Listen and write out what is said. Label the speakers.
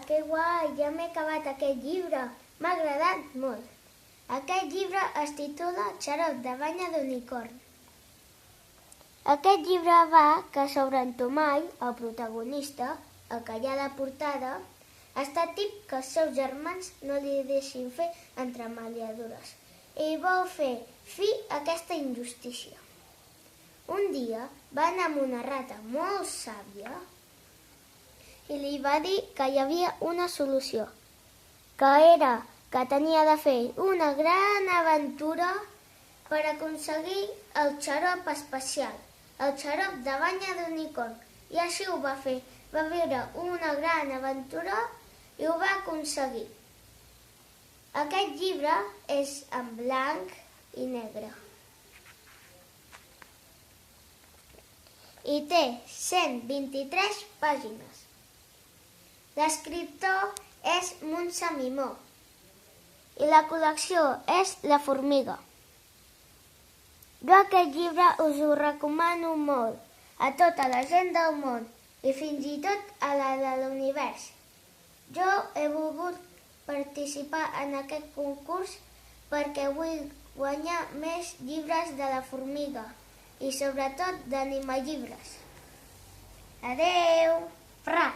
Speaker 1: que guai, ja m'he acabat aquest llibre. M'ha agradat molt. Aquest llibre es titula Xarop de banya d'unicorn. Aquest llibre va que sobre en Tomall, el protagonista, el que hi ha a la portada, està tip que els seus germans no li deixin fer entremaliadures i vol fer fi a aquesta injustícia. Un dia va anar amb una rata molt sàvia i li va dir que hi havia una solució, que era que tenia de fer una gran aventura per aconseguir el xarop especial, el xarop de banya d'unicorn. I així ho va fer. Va viure una gran aventura i ho va aconseguir. Aquest llibre és en blanc i negre. I té 123 pàgines. L'escriptor és Montse Mimó i la col·lecció és La Formiga. Jo aquest llibre us ho recomano molt a tota la gent del món i fins i tot a la de l'univers. Jo he volgut participar en aquest concurs perquè vull guanyar més llibres de La Formiga i sobretot d'animallibres. Adeu! Fra!